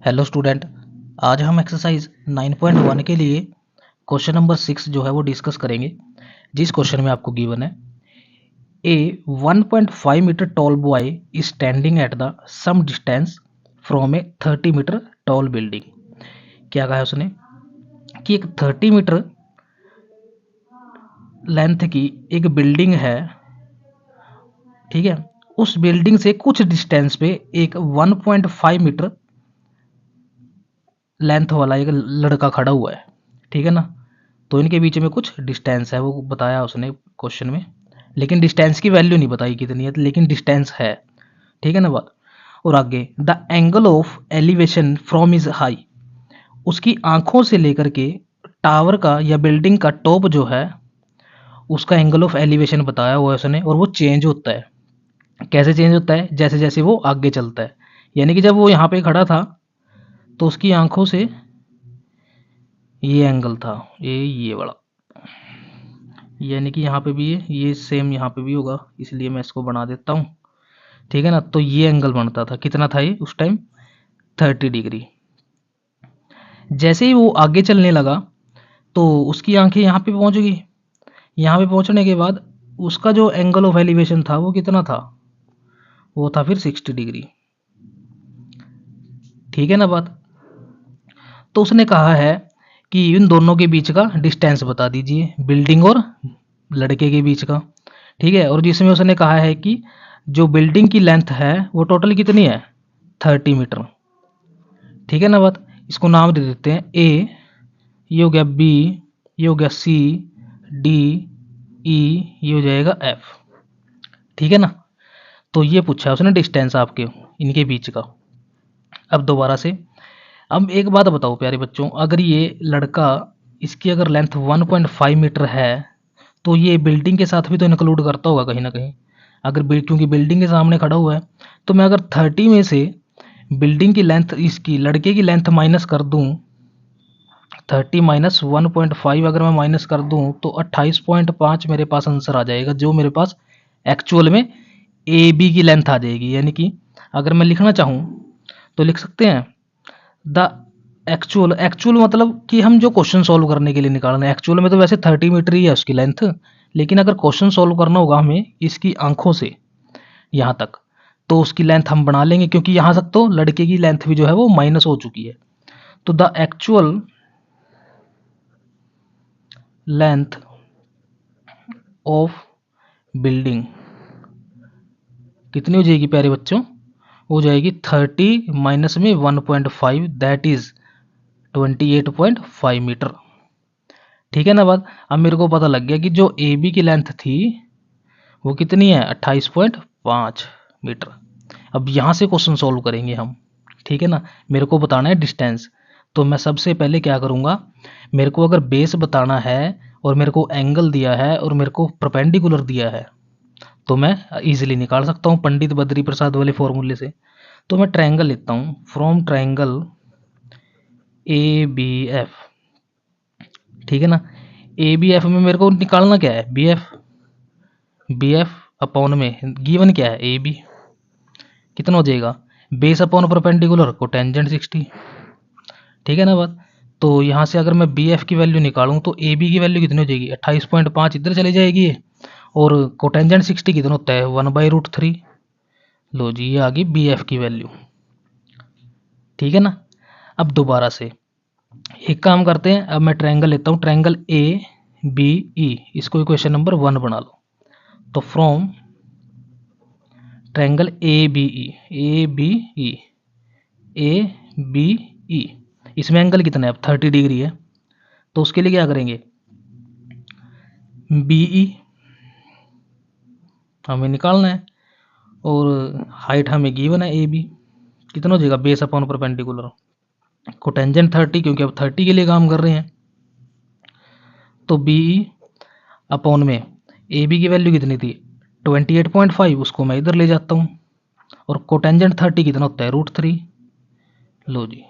Hello student, आज हम exercise 9.1 के लिए क्वेश्चन नंबर 6 जो है वो डिस्कस करेंगे। जिस क्वेश्चन में आपको गिवन है a 1.5 metre tall boy is standing at the some distance from a 30 metre tall building. क्या कहा है उसने कि एक 30 मीटर लेंथ की एक बिल्डिंग है, ठीक है। उस बिल्डिंग से कुछ डिस्टेंस पे एक 1.5 मीटर लेंथ वाला एक लड़का खड़ा हुआ है, ठीक है ना। तो इनके बीच में कुछ डिस्टेंस है, वो बताया उसने क्वेश्चन में, लेकिन डिस्टेंस की वैल्यू नहीं बताई कितनी है, लेकिन डिस्टेंस है, ठीक है ना बात। और आगे the angle of elevation from is high, उसकी आंखों से लेकर के टावर का या बिल्डिंग का टॉप जो है उसका एंगल ऑफ एलिवेशन बताया हुआ है उसने, और वो चेंज होता है। कैसे चेंज होता है? जैसे जैसे वो आगे चलता है। यानी कि जब वो यहाँ पे खड़ा था तो उसकी आंखों से ये एंगल था, ये वाला, यानी कि यहाँ पे भी ये सेम यहाँ पे भी होगा, इसलिए मैं इसको बना देता हूँ, ठीक है ना। तो ये एंगल बनता था, कितना था ये उस टाइम? 30 डिग्री। जैसे ही वो आगे चलने लगा तो उसकी आंखें यहाँ पे पहुँच गई। यहाँ पे पहुँचने के बाद उसका जो एंगल ऑफ एलिवेशन था वो कितना था? वो था फिर 60 डिग्री, ठीक है ना बात। तो उसने कहा है कि इन दोनों के बीच का डिस्टेंस बता दीजिए, बिल्डिंग और लड़के के बीच का, ठीक है। और जिसमें उसने कहा है कि जो बिल्डिंग की लेंथ है वो टोटल कितनी है? 30 मीटर, ठीक है ना बात। इसको नाम दे देते हैं ए, ये हो गया बी, ये हो गया सी, डी, ई, ये हो जाएगा एफ, ठीक है ना। तो ये पूछा उसने डिस्टेंस आपके इनके बीच का। अब दोबारा से, अब एक बात बताओ प्यारे बच्चों, अगर ये लड़का, इसकी अगर लेंथ 1.5 मीटर है तो ये बिल्डिंग के साथ भी तो इंक्लूड करता होगा कहीं ना कहीं। अगर क्योंकि बिल्डिंग के सामने खड़ा हुआ है, तो मैं अगर 30 में से बिल्डिंग की लेंथ, इसकी लड़के की लेंथ माइनस कर दूं, 30 माइनस 1.5 अगर मैं माइनस कर दूं तो 28.5 मेरे पास आंसर आ जाएगा, जो मेरे पास एक्चुअल में ए बी की लेंथ आ जाएगी। यानी कि अगर मैं लिखना चाहूँ तो लिख सकते हैं द एक्चुअल, एक्चुअल मतलब कि हम जो क्वेश्चन सॉल्व करने के लिए निकाल रहे हैं, एक्चुअल में तो वैसे 30 मीटर ही है उसकी लेंथ, लेकिन अगर क्वेश्चन सॉल्व करना होगा हमें इसकी आंखों से यहाँ तक, तो उसकी लेंथ हम बना लेंगे, क्योंकि यहाँ तक तो लड़के की लेंथ भी जो है वो माइनस हो चुकी है। तो the actual length of building कितनी हो जाएगी प्यारे बच्चों? हो जाएगी 30 माइनस में 1.5, दैट इज 28.5 मीटर, ठीक है ना बात। अब मेरे को पता लग गया कि जो ए बी की लेंथ थी वो कितनी है? 28.5 मीटर। अब यहाँ से क्वेश्चन सॉल्व करेंगे हम, ठीक है ना। मेरे को बताना है डिस्टेंस, तो मैं सबसे पहले क्या करूँगा, मेरे को अगर बेस बताना है और मेरे को एंगल दिया है और मेरे को परपेंडिकुलर दिया है तो मैं इजीली निकाल सकता हूँ पंडित बद्री प्रसाद वाले फॉर्मूले से। तो मैं ट्रायंगल लेता हूँ, from triangle A B F, ठीक है ना। ए बी एफ में मेरे को निकालना क्या है? B F, B F upon में गिवन क्या है? ए बी, कितना हो जाएगा? बेस अपॉन परपेंडिकुलर को टेंजेंट 60, ठीक है ना बात। तो यहाँ से अगर मैं बी एफ की वैल्यू निकालूँ तो ए बी की वैल्यू कितनी हो जाएगी? 28.5 इधर चली जाएगी, और कोटेंजेंट 60 कितना होता है? 1/√3। लो जी, ये आ गई बी एफ की वैल्यू, ठीक है ना। अब दोबारा से एक काम करते हैं, अब मैं ट्रायंगल लेता हूँ, ट्रायंगल ए बी ई, इसको इक्वेशन नंबर 1 बना लो। तो from triangle A B E, A B E, A B E, इसमें एंगल कितना है? अब 30 डिग्री है, तो उसके लिए क्या करेंगे? बी ई हमें निकालना है, और हाइट हमें गिवन है ए बी, कितना हो जाएगा? बेस अपॉन परपेंडिकुलर को टेंजेंट 30, क्योंकि अब 30 के लिए काम कर रहे हैं। तो बी ई अपॉन में ए बी की वैल्यू कितनी थी? 28.5, उसको मैं इधर ले जाता हूँ, और कोटेंजेंट 30 कितना होता है? √3। लो जी,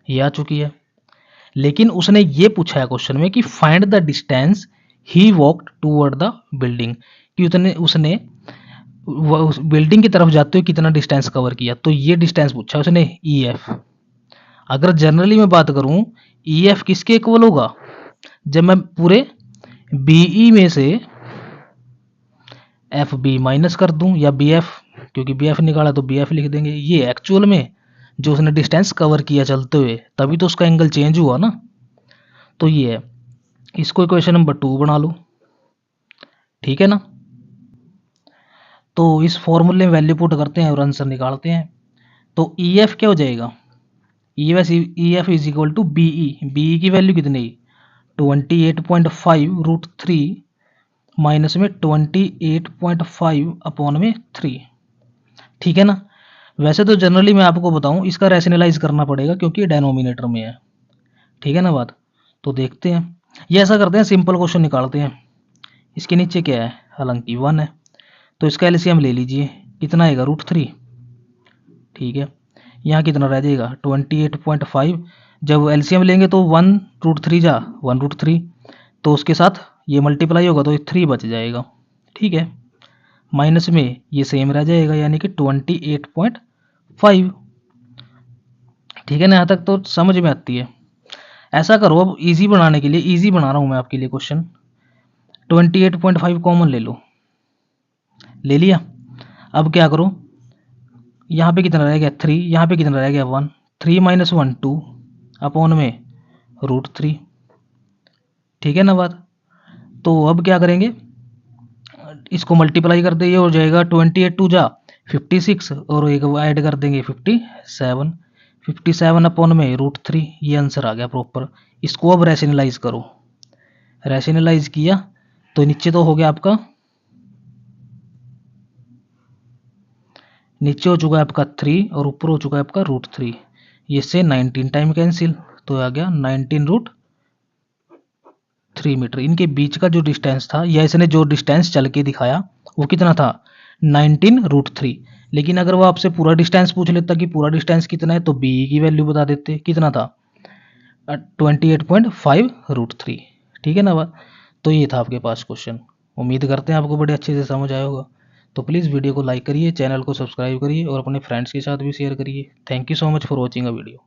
ये आ चुकी है। लेकिन उसने ये पूछा है क्वेश्चन में कि find the distance he walked toward the building, कि उसने उस बिल्डिंग की तरफ जाते हुए कितना डिस्टेंस कवर किया, तो ये डिस्टेंस पूछा उसने ई एफ। अगर जनरली मैं बात करूं, ई एफ किसके इक्वल होगा, जब मैं पूरे बीई में से एफ बी माइनस कर दूं या बी एफ, क्योंकि बी एफ निकाला तो बी एफ लिख देंगे। ये एक्चुअल में जो उसने डिस्टेंस कवर किया चलते हुए, तभी तो उसका एंगल चेंज हुआ ना। तो ये है, इसको इक्वेशन नंबर 2 बना लो, ठीक है ना। तो इस फॉर्मूले में वैल्यू पुट करते हैं और आंसर निकालते हैं। तो ई एफ क्या हो जाएगा, E F is equal to BE की वैल्यू कितनी, 28.5 √3 माइनस में 28.5 अपॉन में 3, ठीक है ना। वैसे तो जनरली मैं आपको बताऊं, इसका रैशनलाइज करना पड़ेगा क्योंकि डेनोमिनेटर में है, ठीक है ना बात। तो देखते हैं, ये ऐसा करते हैं, सिंपल क्वेश्चन निकालते हैं। इसके नीचे क्या है, हालांकि 1 है, तो इसका एलसीएम ले लीजिए, कितना आएगा √3, ठीक है। यहाँ कितना रह जाएगा 28.5, जब एलसीएम लेंगे तो 1 √3 जा 1 √3, तो उसके साथ ये मल्टीप्लाई होगा तो 3 बच जाएगा, ठीक है। माइनस में ये सेम रह जाएगा, यानी कि 28.5, ठीक है ना। यहाँ तक तो समझ में आती है। ऐसा करो, अब इजी बनाने के लिए, इजी बना रहा हूँ मैं आपके लिए क्वेश्चन, 28.5 कॉमन ले लो, ले लिया। अब क्या करो, यहाँ पे कितना रह गया 3, यहाँ पे कितना रह गया 1, 3 - 1 2 अपॉन में √3, ठीक है ना बात। तो अब क्या करेंगे, इसको मल्टीप्लाई कर दे, ये हो जाएगा 28 2 जा 56, और एक ऐड कर देंगे 57 अपॉन में √3, ये आंसर आ गया प्रॉपर। इसको अब रैशनलाइज करो, रैशनलाइज किया तो नीचे तो हो गया आपका, नीचे हो चुका है आपका 3 और ऊपर हो चुका है आपका √3, ये से 19 टाइम कैंसिल, तो आ गया 19 √3 मीटर। इनके बीच का जो डिस्टेंस था, या इसने जो डिस्टेंस चल के दिखाया वो कितना था 19 √3। लेकिन अगर वो आपसे पूरा डिस्टेंस पूछ लेता कि पूरा डिस्टेंस कितना है, तो बी की वैल्यू बता देते, कितना था 28.5 √3, ठीक है ना बात। तो ये था आपके पास क्वेश्चन। उम्मीद करते हैं आपको बड़े अच्छे से समझ आया होगा। तो प्लीज़ वीडियो को लाइक करिए, चैनल को सब्सक्राइब करिए और अपने फ्रेंड्स के साथ भी शेयर करिए। Thank you so much for watching a video.